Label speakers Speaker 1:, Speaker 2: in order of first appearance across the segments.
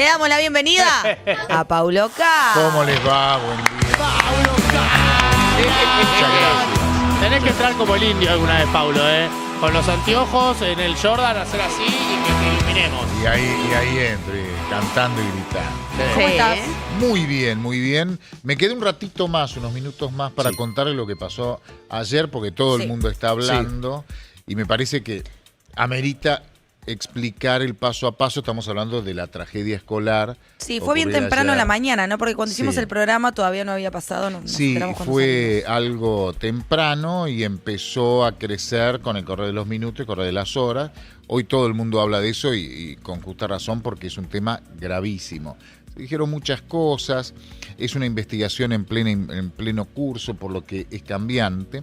Speaker 1: Le damos la bienvenida a Paulo K.
Speaker 2: ¿Cómo les va? Buen día.
Speaker 3: ¡Paulo K!
Speaker 2: Muchas gracias.
Speaker 3: Tenés que entrar como el indio alguna vez, Paulo, ¿eh? Con los anteojos en el Jordan, hacer así y que te iluminemos.
Speaker 2: Y ahí entro, cantando y gritando.
Speaker 1: ¿Cómo estás?
Speaker 2: Muy bien, muy bien. Me quedé un ratito más, unos minutos más para contarles lo que pasó ayer, porque todo el mundo está hablando y me parece que amerita explicar el paso a paso. Estamos hablando de la tragedia escolar.
Speaker 1: Sí, fue bien temprano en la mañana, ¿no? Porque cuando hicimos el programa todavía no había pasado.
Speaker 2: Sí, fue algo temprano y empezó a crecer con el correr de los minutos, el correr de las horas. Hoy todo el mundo habla de eso y con justa razón porque es un tema gravísimo. Se dijeron muchas cosas, es una investigación en pleno curso, por lo que es cambiante.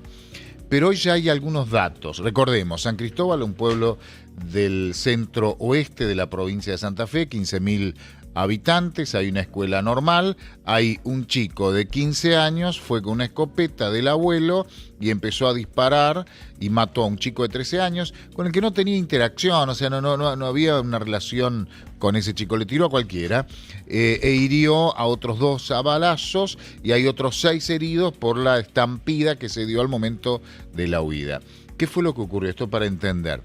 Speaker 2: Pero hoy ya hay algunos datos. Recordemos, San Cristóbal, un pueblo del centro oeste de la provincia de Santa Fe, 15.000 habitantes, hay una escuela normal, hay un chico de 15 años, fue con una escopeta del abuelo y empezó a disparar y mató a un chico de 13 años con el que no tenía interacción, o sea, no había una relación con ese chico, le tiró a cualquiera e hirió a otros 2 a balazos y hay otros 6 heridos por la estampida que se dio al momento de la huida. ¿Qué fue lo que ocurrió? Esto para entender.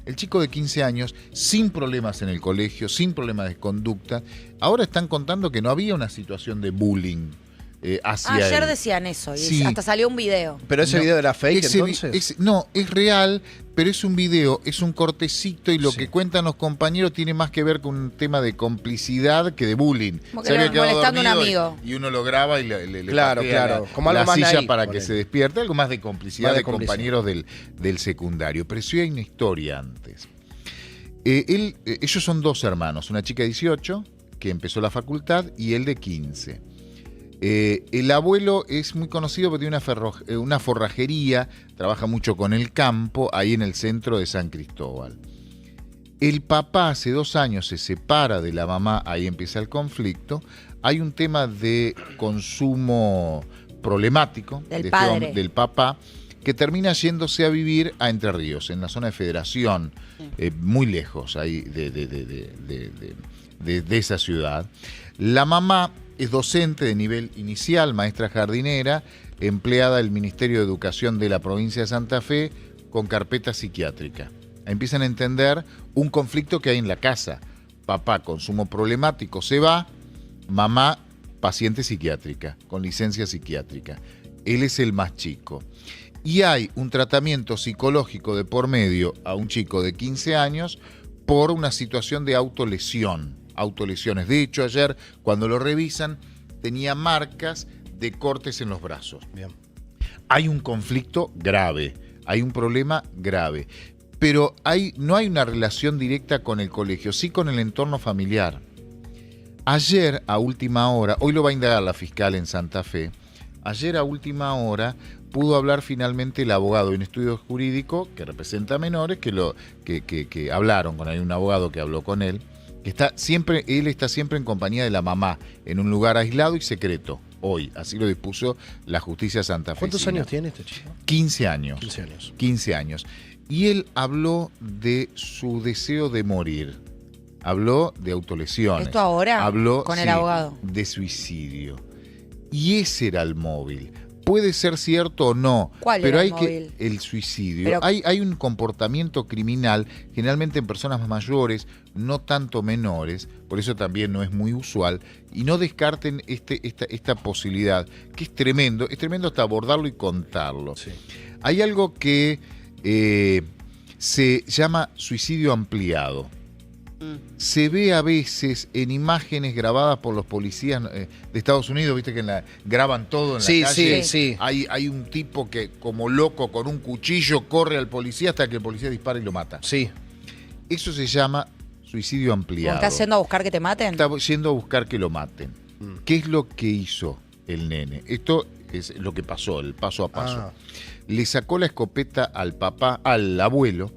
Speaker 2: El chico de 15 años, sin problemas en el colegio, sin problemas de conducta, ahora están contando que no había una situación de bullying hacia él.
Speaker 1: Ayer decían eso, y hasta salió un video.
Speaker 4: ¿Pero ese video era fake entonces?
Speaker 2: No, es real, pero es un video, es un cortecito y lo que cuentan los compañeros tiene más que ver con un tema de complicidad que de bullying.
Speaker 1: Como que le molestando a un amigo.
Speaker 2: Y uno lo graba y le
Speaker 4: claro, como algo
Speaker 2: la
Speaker 4: más
Speaker 2: silla
Speaker 4: naif,
Speaker 2: para que se despierte, algo más de complicidad de compañeros del secundario. Pero sí hay una historia antes. Ellos son 2 hermanos, una chica de 18 que empezó la facultad y él de 15. El abuelo es muy conocido porque tiene una forrajería, trabaja mucho con el campo, ahí en el centro de San Cristóbal. El papá hace 2 años se separa de la mamá, ahí empieza el conflicto. Hay un tema de consumo problemático del papá, que termina yéndose a vivir a Entre Ríos, en la zona de Federación, muy lejos ahí de esa ciudad. La mamá es docente de nivel inicial, maestra jardinera, empleada del Ministerio de Educación de la provincia de Santa Fe con carpeta psiquiátrica. Empiezan a entender un conflicto que hay en la casa. Papá, consumo problemático, se va. Mamá, paciente psiquiátrica, con licencia psiquiátrica. Él es el más chico. Y hay un tratamiento psicológico de por medio a un chico de 15 años por una situación de autolesiones. De hecho, ayer, cuando lo revisan, tenía marcas de cortes en los brazos.
Speaker 4: Bien.
Speaker 2: Hay un conflicto grave, hay un problema grave, pero no hay una relación directa con el colegio, sí con el entorno familiar. Ayer, a última hora, hoy lo va a indagar la fiscal en Santa Fe, ayer a última hora pudo hablar finalmente el abogado de un estudio jurídico que representa a menores, que hablaron con él, un abogado que habló con él. Él está siempre en compañía de la mamá, en un lugar aislado y secreto, hoy, así lo dispuso la justicia santafesina.
Speaker 4: ¿Cuántos años tiene este chico?
Speaker 2: 15 años.
Speaker 4: 15 años.
Speaker 2: 15 años. Y él habló de su deseo de morir, habló de autolesiones.
Speaker 1: ¿Esto ahora?
Speaker 2: Habló,
Speaker 1: con el abogado.
Speaker 2: De suicidio. Y ese era el móvil. Puede ser cierto o no, pero hay el suicidio.
Speaker 1: Pero
Speaker 2: hay un comportamiento criminal, generalmente en personas mayores, no tanto menores, por eso también no es muy usual, y no descarten esta posibilidad, que es tremendo hasta abordarlo y contarlo. Sí. Hay algo que se llama suicidio ampliado. Se ve a veces en imágenes grabadas por los policías de Estados Unidos, viste que graban todo en la calle.
Speaker 4: Sí.
Speaker 2: Hay un tipo que como loco con un cuchillo corre al policía hasta que el policía dispara y lo mata.
Speaker 4: Sí.
Speaker 2: Eso se llama suicidio ampliado.
Speaker 1: ¿Estás yendo a buscar que te maten?
Speaker 2: Está yendo a buscar que lo maten. ¿Qué es lo que hizo el nene? Esto es lo que pasó, el paso a paso. Le sacó la escopeta al abuelo,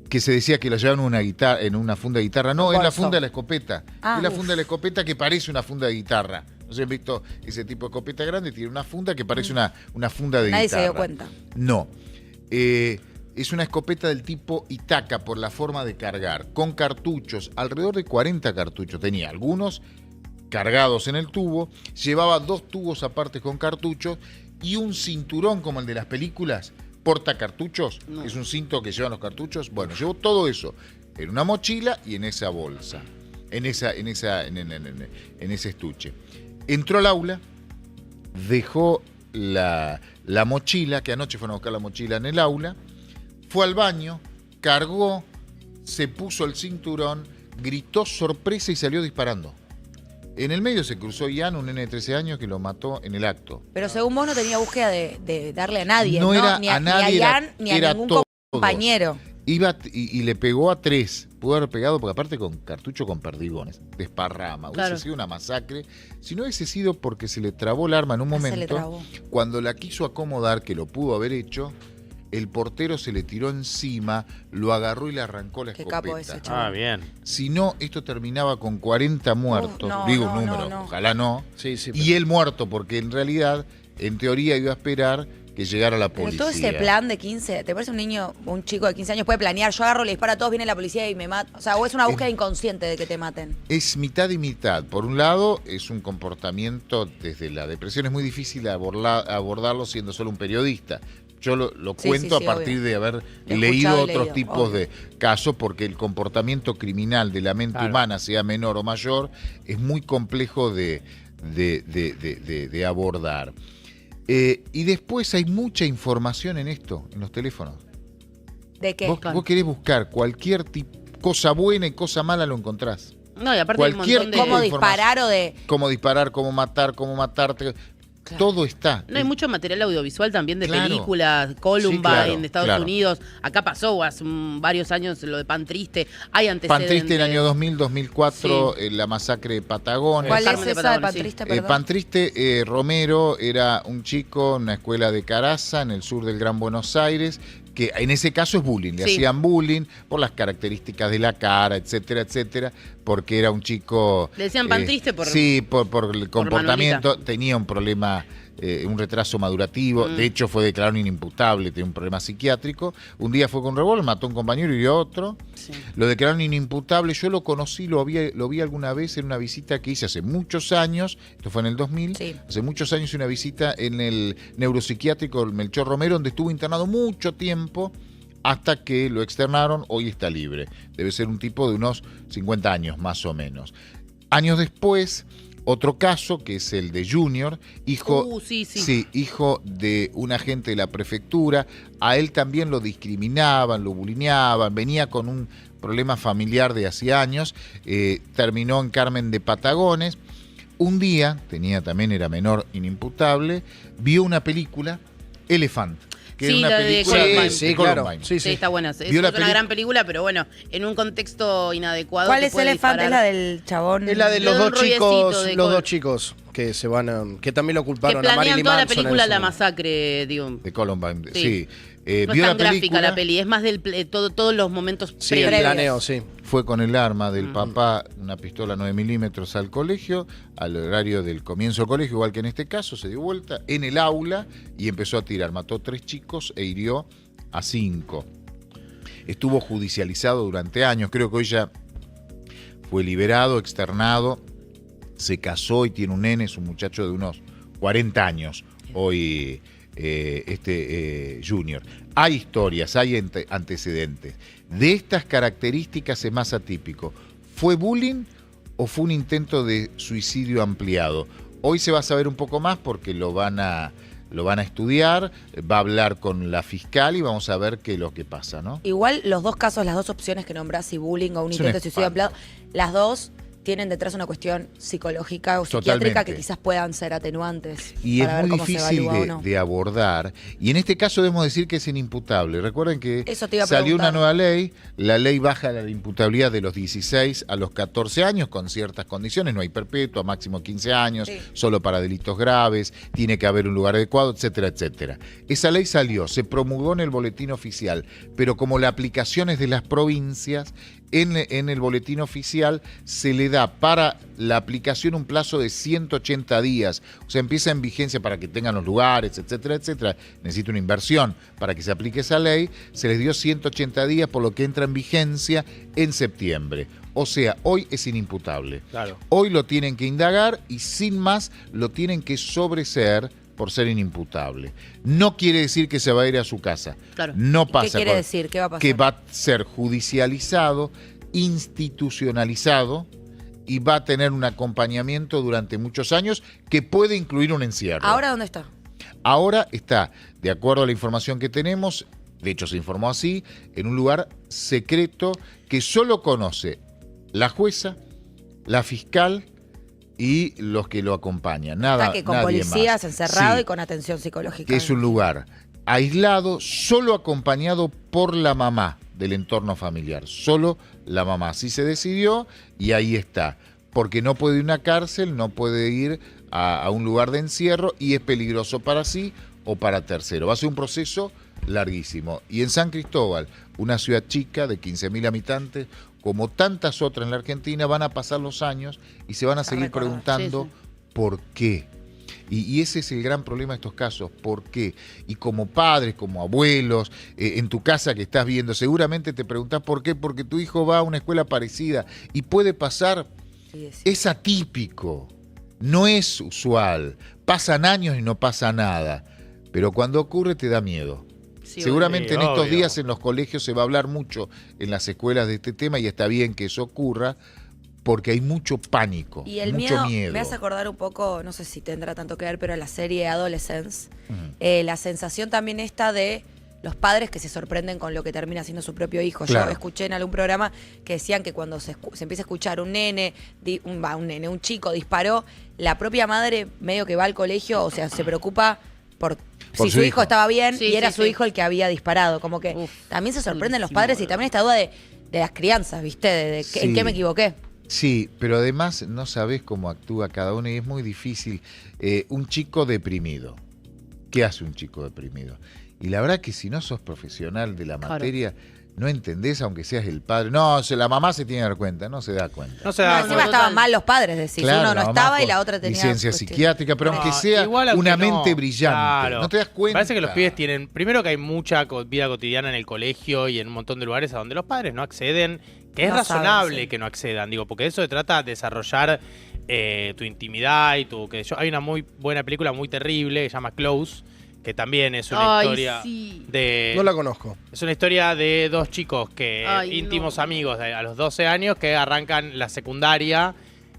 Speaker 2: que se decía que la llevaban en una funda de guitarra. No, es la funda de la escopeta. Es la funda de la escopeta que parece una funda de guitarra. No sé, han visto ese tipo de escopeta grande, tiene una funda que parece una funda de guitarra.
Speaker 1: Nadie se dio cuenta.
Speaker 2: No. Es una escopeta del tipo Itaca por la forma de cargar, con cartuchos, alrededor de 40 cartuchos. Tenía algunos cargados en el tubo, llevaba 2 tubos aparte con cartuchos y un cinturón como el de las películas, portacartuchos, que es un cinto que llevan los cartuchos. Bueno, llevó todo eso en una mochila y en esa bolsa, en ese estuche. Entró al aula, dejó la mochila, que anoche fueron a buscar la mochila en el aula, fue al baño, cargó, se puso el cinturón, gritó sorpresa y salió disparando. En el medio se cruzó Ian, un nene de 13 años que lo mató en el acto.
Speaker 1: Pero según vos no tenía búsqueda de darle a nadie,
Speaker 2: No era
Speaker 1: ni
Speaker 2: a nadie,
Speaker 1: ni a Ian, ni a
Speaker 2: era
Speaker 1: ningún
Speaker 2: todos.
Speaker 1: compañero.
Speaker 2: Iba y le pegó a 3. Pudo haber pegado, porque aparte con cartucho con perdigones, desparrama.
Speaker 5: Claro.
Speaker 2: Hubiese sido una masacre. Si no hubiese sido porque se le trabó el arma en un
Speaker 1: Se le
Speaker 2: momento,
Speaker 1: trabó.
Speaker 2: cuando la quiso acomodar, que lo pudo haber hecho, el portero se le tiró encima, lo agarró y le arrancó la
Speaker 1: Qué
Speaker 2: escopeta.
Speaker 1: capo ese, chaval.
Speaker 3: Ah, bien.
Speaker 2: Si no, esto terminaba con 40 muertos.
Speaker 1: no,
Speaker 2: Digo
Speaker 1: no,
Speaker 2: un número,
Speaker 1: no.
Speaker 2: ojalá no.
Speaker 4: Sí, sí.
Speaker 2: Y él muerto, porque en realidad, en teoría, iba a esperar que llegara la
Speaker 1: Pero
Speaker 2: policía.
Speaker 1: todo ese plan de 15, ¿te parece un niño, un chico de 15 años puede planear? Yo agarro, le disparo a todos, viene la policía y me mata. O sea, o es una búsqueda inconsciente de que te maten.
Speaker 2: Es mitad y mitad. Por un lado, es un comportamiento desde la depresión. Es muy difícil abordarlo siendo solo un periodista. Yo lo cuento
Speaker 1: sí,
Speaker 2: a partir
Speaker 1: obvio.
Speaker 2: de haber
Speaker 1: He
Speaker 2: leído
Speaker 1: escuchado y
Speaker 2: otros
Speaker 1: leído,
Speaker 2: tipos
Speaker 1: obvio.
Speaker 2: de casos, porque el comportamiento criminal de la mente
Speaker 3: Claro.
Speaker 2: humana, sea menor o mayor, es muy complejo de abordar. Y después hay mucha información en esto, en los teléfonos.
Speaker 1: ¿De qué?
Speaker 2: Vos querés buscar cualquier cosa buena y cosa mala, lo encontrás.
Speaker 5: No, y aparte hay un
Speaker 2: Cualquier
Speaker 5: montón de...
Speaker 1: ¿Cómo
Speaker 2: de
Speaker 1: disparar o de...?
Speaker 2: Cómo disparar, cómo matar, cómo matarte.
Speaker 1: Claro.
Speaker 2: Todo está.
Speaker 5: No, hay mucho material audiovisual también de
Speaker 2: Claro.
Speaker 5: películas, Columbine
Speaker 2: Sí, claro,
Speaker 5: en Estados
Speaker 2: claro.
Speaker 5: Unidos. Acá pasó hace varios años lo de Pan Triste. Hay antecedentes.
Speaker 2: Pan Triste en el año 2000, 2004, la masacre de Patagones.
Speaker 1: ¿Cuál
Speaker 5: Carmen
Speaker 1: es
Speaker 5: de
Speaker 1: esa de
Speaker 5: Patagones,
Speaker 1: Patrista,
Speaker 5: sí.
Speaker 1: perdón?
Speaker 2: Pan Triste, Romero era un chico en una escuela de Caraza, en el sur del Gran Buenos Aires, que en ese caso es bullying, le
Speaker 5: Sí.
Speaker 2: hacían bullying por las características de la cara, etcétera, etcétera, porque era un chico...
Speaker 5: Le decían Pan Triste por...
Speaker 2: Sí, por el comportamiento,
Speaker 5: Manuelita.
Speaker 2: tenía un problema, un retraso madurativo, de hecho fue declarado inimputable, tenía un problema psiquiátrico, un día fue con un revólver, mató a un compañero y a otro,
Speaker 5: Sí.
Speaker 2: lo declararon inimputable. Yo lo conocí, lo vi alguna vez en una visita que hice hace muchos años, esto fue en el 2000,
Speaker 1: Sí.
Speaker 2: hace muchos años una visita en el neuropsiquiátrico Melchor Romero, donde estuvo internado mucho tiempo, hasta que lo externaron. Hoy está libre. Debe ser un tipo de unos 50 años, más o menos. Años después, otro caso, que es el de Junior, hijo,
Speaker 5: sí.
Speaker 2: hijo de un agente de la prefectura. A él también lo discriminaban, lo bulineaban, venía con un problema familiar de hace años, terminó en Carmen de Patagones. Un día, era menor, inimputable, vio una película, Elephant, que
Speaker 5: Sí,
Speaker 2: era una
Speaker 5: la de
Speaker 2: película
Speaker 5: Columbine.
Speaker 4: Sí, claro.
Speaker 2: Columbine.
Speaker 4: Sí,
Speaker 5: Sí,
Speaker 4: sí.
Speaker 5: está buena. Es
Speaker 2: Vio la
Speaker 5: una
Speaker 2: peli-
Speaker 5: gran película, pero bueno, en un contexto inadecuado.
Speaker 1: ¿Cuál
Speaker 5: te
Speaker 1: es
Speaker 5: puede
Speaker 1: Elefante? ¿Es
Speaker 5: disparar.
Speaker 1: la del chabón?
Speaker 4: Es la de los
Speaker 5: Le da un
Speaker 4: dos chicos,
Speaker 5: rollecito de
Speaker 4: los
Speaker 5: col-
Speaker 4: dos chicos que se van a, que también lo
Speaker 5: Que
Speaker 4: culparon a
Speaker 5: planean
Speaker 4: Marilyn
Speaker 5: toda la
Speaker 4: Manson en
Speaker 5: película
Speaker 4: su
Speaker 5: la
Speaker 4: momento.
Speaker 5: masacre, digo.
Speaker 2: De Columbine,
Speaker 5: Sí.
Speaker 2: sí.
Speaker 5: No es
Speaker 2: Vio
Speaker 5: tan
Speaker 2: la
Speaker 5: gráfica
Speaker 2: película,
Speaker 5: la peli, es más del todos los momentos
Speaker 4: Sí, el
Speaker 5: previos.
Speaker 4: planeo, sí.
Speaker 2: fue con el arma del papá, una pistola 9 milímetros al colegio, al horario del comienzo del colegio, igual que en este caso, se dio vuelta en el aula y empezó a tirar. Mató 3 chicos e hirió a 5. Estuvo judicializado durante años, creo que hoy ya fue liberado, externado, se casó y tiene un nene, es un muchacho de unos 40 años, hoy Junior. Hay historias, hay antecedentes. De estas características es más atípico. ¿Fue bullying o fue un intento de suicidio ampliado? Hoy se va a saber un poco más porque lo van a estudiar, va a hablar con la fiscal y vamos a ver qué es lo que pasa, ¿no?
Speaker 1: Igual los dos casos, las dos opciones que nombrás, si bullying o un
Speaker 2: Es un
Speaker 1: intento de suicidio
Speaker 2: espanto.
Speaker 1: ampliado, las dos tienen detrás una cuestión psicológica o psiquiátrica
Speaker 2: Totalmente.
Speaker 1: que quizás puedan ser atenuantes.
Speaker 2: Y
Speaker 1: para
Speaker 2: es
Speaker 1: ver
Speaker 2: muy
Speaker 1: cómo se
Speaker 2: difícil
Speaker 1: evalúa o no.
Speaker 2: de abordar. Y en este caso debemos decir que es inimputable. Recuerden que
Speaker 1: Eso te iba a
Speaker 2: salió
Speaker 1: preguntar.
Speaker 2: una nueva ley. La ley baja la imputabilidad de los 16 a los 14 años con ciertas condiciones. No hay perpetua, máximo 15 años,
Speaker 1: Sí.
Speaker 2: solo para delitos graves, tiene que haber un lugar adecuado, etcétera, etcétera. Esa ley salió, se promulgó en el boletín oficial, pero como la aplicación es de las provincias, en el boletín oficial se le da para la aplicación un plazo de 180 días. O sea, empieza en vigencia para que tengan los lugares, etcétera, etcétera. Necesita una inversión para que se aplique esa ley. Se les dio 180 días, por lo que entra en vigencia en septiembre. O sea, hoy es inimputable.
Speaker 3: Claro.
Speaker 2: Hoy lo tienen que indagar y sin más lo tienen que sobreseer por ser inimputable. No quiere decir que se va a ir a su casa.
Speaker 5: Claro.
Speaker 2: No pasa.
Speaker 1: ¿Qué quiere decir? ¿Qué va a pasar?
Speaker 2: Que va a ser judicializado, institucionalizado y va a tener un acompañamiento durante muchos años que puede incluir un encierro.
Speaker 1: ¿Ahora dónde está?
Speaker 2: Ahora está, de acuerdo a la información que tenemos, de hecho se informó así, en un lugar secreto que solo conoce la jueza, la fiscal y los que lo acompañan. Nada,
Speaker 1: Está que con
Speaker 2: nadie
Speaker 1: policías,
Speaker 2: más.
Speaker 1: encerrado
Speaker 2: Sí,
Speaker 1: y con atención psicológica.
Speaker 2: que es un lugar aislado, solo acompañado por la mamá del entorno familiar. Solo la mamá. Así se decidió y ahí está. Porque no puede ir a una cárcel, no puede ir a un lugar de encierro y es peligroso para sí o para tercero. Va a ser un proceso larguísimo. Y en San Cristóbal, una ciudad chica de 15.000 habitantes, como tantas otras en la Argentina, van a pasar los años y se van a seguir
Speaker 1: recordar.
Speaker 2: preguntando
Speaker 5: Sí,
Speaker 2: por qué. Y ese es el gran problema de estos casos, ¿por qué? Y como padres, como abuelos, en tu casa que estás viendo, seguramente te preguntás por qué, porque tu hijo va a una escuela parecida y puede pasar,
Speaker 1: Sí, sí.
Speaker 2: es atípico, no es usual, pasan años y no pasa nada, pero cuando ocurre te da miedo.
Speaker 5: Sí,
Speaker 2: Seguramente en estos
Speaker 3: obvio.
Speaker 2: días en los colegios se va a hablar mucho en las escuelas de este tema y está bien que eso ocurra porque hay mucho pánico,
Speaker 1: Y el
Speaker 2: mucho
Speaker 1: miedo,
Speaker 2: miedo.
Speaker 1: me hace acordar un poco, no sé si tendrá tanto que ver, pero la serie Adolescence,
Speaker 2: Ujú.
Speaker 1: la sensación también esta de los padres que se sorprenden con lo que termina siendo su propio hijo.
Speaker 2: Claro.
Speaker 1: Yo escuché en algún programa que decían que cuando se empieza a escuchar un nene, un chico disparó, la propia madre medio que va al colegio, o sea, se preocupa por
Speaker 2: Por
Speaker 1: si
Speaker 2: su
Speaker 1: su
Speaker 2: hijo.
Speaker 1: hijo estaba bien
Speaker 5: Sí,
Speaker 1: y era
Speaker 5: sí,
Speaker 1: su
Speaker 5: sí.
Speaker 1: hijo el que había disparado. Como que
Speaker 5: Uf,
Speaker 1: también se sorprenden los
Speaker 5: durísimo,
Speaker 1: padres y
Speaker 5: boludo.
Speaker 1: también esta duda de las crianzas, ¿viste? De
Speaker 2: Sí.
Speaker 1: en qué me equivoqué.
Speaker 2: Sí, pero además no sabes cómo actúa cada uno y es muy difícil. Un chico deprimido. ¿Qué hace un chico deprimido? Y la verdad que si no sos profesional de la
Speaker 5: Claro.
Speaker 2: materia, no entendés, aunque seas el padre. No, la mamá se tiene que dar cuenta, no se da cuenta.
Speaker 3: No se
Speaker 1: No,
Speaker 3: da
Speaker 1: encima
Speaker 3: cuenta.
Speaker 5: total.
Speaker 1: estaban mal los padres, decís.
Speaker 2: Claro,
Speaker 1: Uno
Speaker 2: la
Speaker 1: no
Speaker 2: mamá
Speaker 1: estaba y
Speaker 2: con
Speaker 1: la otra tenía
Speaker 2: licencia
Speaker 1: cuestión.
Speaker 2: psiquiátrica, pero aunque sea
Speaker 3: igual aunque
Speaker 2: una
Speaker 3: no,
Speaker 2: mente brillante,
Speaker 3: claro.
Speaker 2: no te das cuenta.
Speaker 3: Parece que los pibes tienen, primero que hay mucha vida cotidiana en el colegio y en un montón de lugares a donde los padres no acceden, que es
Speaker 1: No saben,
Speaker 3: razonable
Speaker 1: sí.
Speaker 3: que no accedan, digo, porque de eso se trata de desarrollar tu intimidad y hay una muy buena película muy terrible que se llama Close, que también es una
Speaker 5: Ay,
Speaker 3: historia
Speaker 5: sí.
Speaker 3: de...
Speaker 4: No la conozco.
Speaker 3: Es una historia de dos chicos que
Speaker 5: Ay,
Speaker 3: íntimos
Speaker 5: no.
Speaker 3: amigos a los 12 años que arrancan la secundaria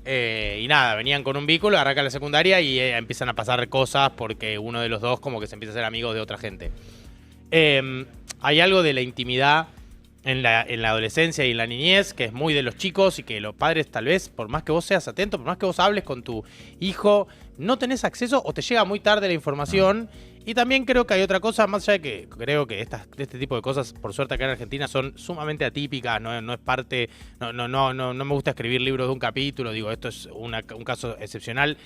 Speaker 3: y nada, venían con un vehículo, arrancan la secundaria y empiezan a pasar cosas porque uno de los dos como que se empieza a ser amigo de otra gente. Hay algo de la intimidad en la adolescencia y en la niñez que es muy de los chicos y que los padres tal vez, por más que vos seas atento, por más que vos hables con tu hijo, no tenés acceso o te llega muy tarde la información. Y también creo que hay otra cosa, más allá de que creo que este tipo de cosas, por suerte acá en Argentina, son sumamente atípicas, no es parte, no me gusta escribir libros de un capítulo, digo, esto es un caso excepcional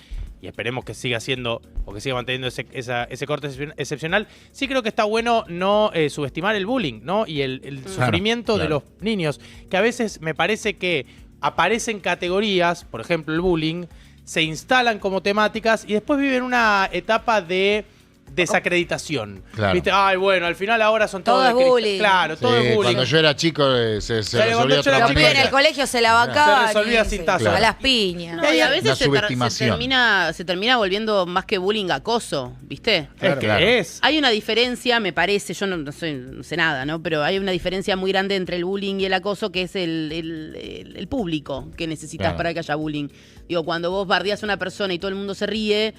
Speaker 3: y esperemos que siga siendo o que siga manteniendo ese corte excepcional. Sí creo que está bueno no subestimar el bullying, ¿no? Y el sufrimiento de
Speaker 2: claro.
Speaker 3: los niños, que a veces me parece que aparecen categorías, por ejemplo el bullying, se instalan como temáticas y después viven una etapa de desacreditación.
Speaker 2: Claro.
Speaker 3: ¿Viste? Ay, bueno, al final ahora son todos
Speaker 1: Todo es
Speaker 3: de
Speaker 1: bullying.
Speaker 3: Claro, todo
Speaker 2: Sí,
Speaker 3: es bullying.
Speaker 2: cuando yo era chico se
Speaker 3: Cuando
Speaker 2: resolvía
Speaker 3: yo
Speaker 2: otra
Speaker 3: era
Speaker 1: Los
Speaker 3: chico,
Speaker 1: pibes en
Speaker 2: manera.
Speaker 1: el colegio se la bancaban.
Speaker 3: Se resolvía
Speaker 1: y
Speaker 3: sin
Speaker 1: se-
Speaker 3: tazo.
Speaker 1: A las piñas.
Speaker 5: No, y a veces
Speaker 2: Una
Speaker 5: se
Speaker 2: subestimación.
Speaker 5: termina volviendo más que bullying acoso, ¿viste?
Speaker 3: Es que
Speaker 2: Claro.
Speaker 3: es.
Speaker 5: Hay una diferencia, me parece, yo no sé nada, ¿no? Pero hay una diferencia muy grande entre el bullying y el acoso, que es el público que necesitas
Speaker 2: Claro.
Speaker 5: para que haya bullying. Digo, cuando vos bardeás a una persona y todo el mundo se ríe,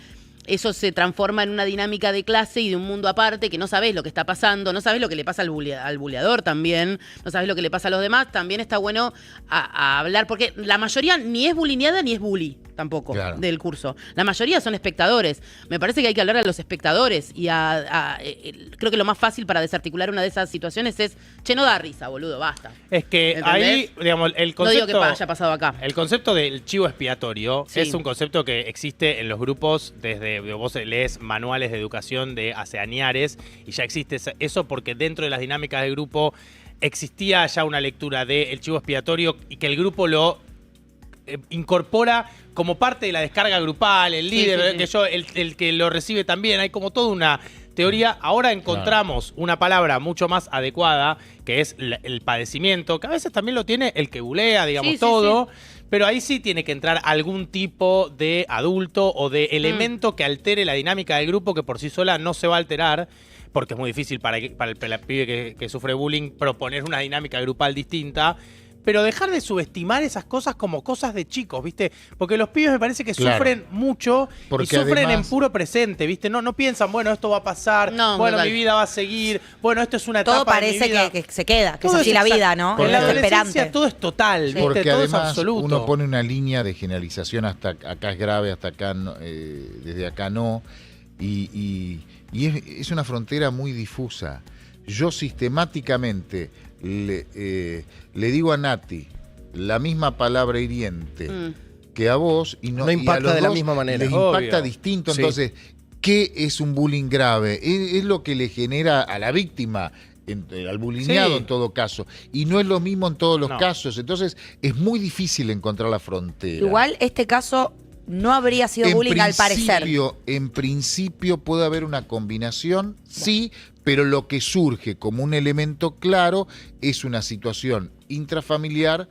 Speaker 5: eso se transforma en una dinámica de clase y de un mundo aparte que no sabés lo que está pasando, no sabés lo que le pasa al buleador también, no sabés lo que le pasa a los demás. También está bueno a hablar, porque la mayoría ni es bulineada ni es bully tampoco
Speaker 2: Claro.
Speaker 5: del curso. La mayoría son espectadores. Me parece que hay que hablar a los espectadores y creo que lo más fácil para desarticular una de esas situaciones es, che, no da risa, boludo, basta.
Speaker 3: Es que
Speaker 5: ¿Entendés?
Speaker 3: ahí, digamos, el
Speaker 5: No digo
Speaker 3: concepto...
Speaker 5: que haya pasado acá.
Speaker 3: El concepto del chivo expiatorio
Speaker 5: Sí.
Speaker 3: es un concepto que existe en los grupos desde vos lees manuales de educación de hace añares y ya existe eso porque dentro de las dinámicas del grupo existía ya una lectura del chivo expiatorio y que el grupo lo incorpora como parte de la descarga grupal, el líder, el que lo recibe también. Hay como toda una teoría. Ahora encontramos una palabra mucho más adecuada, que es el padecimiento, que a veces también lo tiene el que bulea, digamos, todo. Pero ahí sí tiene que entrar algún tipo de adulto o de elemento que altere la dinámica del grupo, que por sí sola no se va a alterar, porque es muy difícil para el pibe que sufre bullying proponer una dinámica grupal distinta. Pero dejar de subestimar esas cosas como cosas de chicos, ¿viste? Porque los pibes me parece que sufren mucho y sufren en puro presente, ¿viste? No piensan, bueno, esto va a pasar, bueno, mi vida va a seguir, bueno, esto es una etapa
Speaker 1: todo parece
Speaker 3: de mi vida.
Speaker 1: Que se queda, que es así la vida, ¿no?
Speaker 3: En la adolescencia
Speaker 1: esperante.
Speaker 3: todo es total, ¿viste?
Speaker 2: Porque
Speaker 3: todo
Speaker 2: además
Speaker 3: es absoluto.
Speaker 2: uno pone una línea de generalización, hasta acá es grave, hasta acá no, desde acá no, y es una frontera muy difusa. Yo sistemáticamente le digo a Nati la misma palabra hiriente que a vos y no
Speaker 4: impacta
Speaker 2: y a los
Speaker 4: de la
Speaker 2: dos
Speaker 4: misma manera.
Speaker 2: les
Speaker 3: Obvio.
Speaker 2: impacta distinto.
Speaker 4: Sí.
Speaker 2: Entonces, ¿qué es un bullying grave? Es lo que le genera a la víctima, al bullyingado en todo caso. Y no es lo mismo en todos los casos. Entonces, es muy difícil encontrar la frontera.
Speaker 1: Igual este caso no habría sido bullying al parecer.
Speaker 2: En principio puede haber una combinación, sí, pero lo que surge como un elemento claro es una situación intrafamiliar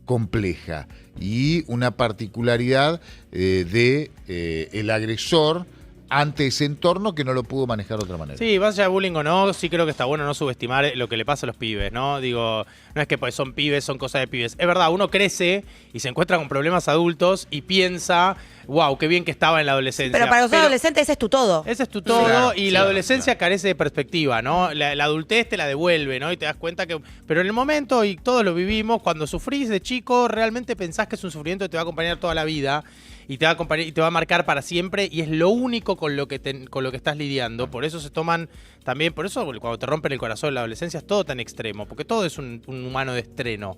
Speaker 2: compleja y una particularidad el agresor ante ese entorno que no lo pudo manejar de otra manera.
Speaker 3: Sí, más allá de bullying o no, sí creo que está bueno no subestimar lo que le pasa a los pibes, ¿no? Digo, no es que pues son pibes, son cosas de pibes. Es verdad, uno crece y se encuentra con problemas adultos y piensa, wow, qué bien que estaba en la adolescencia.
Speaker 1: Pero para los adolescentes ese es tu todo.
Speaker 3: Ese es tu todo,
Speaker 2: Claro,
Speaker 3: y la adolescencia carece de perspectiva, ¿no? La adultez te la devuelve, ¿no? Y te das cuenta que... Pero en el momento, y todos lo vivimos, cuando sufrís de chico, realmente pensás que es un sufrimiento que te va a acompañar toda la vida y te va a acompañar y te va a marcar para siempre, y es lo único con lo que estás lidiando. Por eso se toman también, por eso cuando te rompen el corazón en la adolescencia es todo tan extremo, porque todo es un humano de estreno.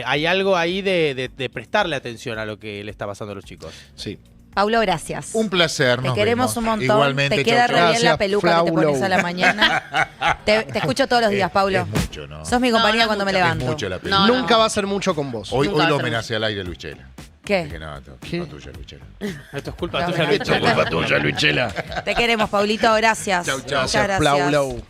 Speaker 3: Hay algo ahí de prestarle atención a lo que le está pasando a los chicos.
Speaker 4: Sí.
Speaker 1: Paulo, gracias.
Speaker 2: Un placer,
Speaker 1: Te queremos un montón.
Speaker 2: Igualmente,
Speaker 1: te queda
Speaker 2: chau,
Speaker 1: re
Speaker 2: chau.
Speaker 1: bien la peluca que te
Speaker 4: Flaulo.
Speaker 1: pones a la mañana. Te escucho todos los días, Paulo.
Speaker 2: Es mucho, ¿no?
Speaker 1: Sos mi compañía
Speaker 5: No,
Speaker 1: cuando me
Speaker 5: mucho.
Speaker 1: levanto.
Speaker 2: Es mucho la película.
Speaker 5: No, no.
Speaker 4: Nunca va a ser mucho con vos.
Speaker 2: Hoy
Speaker 5: Nunca va a
Speaker 2: lo
Speaker 5: ser
Speaker 2: homenaje al aire, Luchela.
Speaker 1: ¿Qué?
Speaker 2: Que no,
Speaker 4: ¿Qué?
Speaker 2: no tuya, Luchela.
Speaker 3: Esto es culpa
Speaker 1: No,
Speaker 3: tuya,
Speaker 1: no,
Speaker 3: Lucho.
Speaker 1: no, no.
Speaker 4: tuya, Luchela.
Speaker 1: Te queremos, Paulito. Gracias.
Speaker 2: Chau, chau.
Speaker 1: Muchas gracias.
Speaker 4: Flaulo.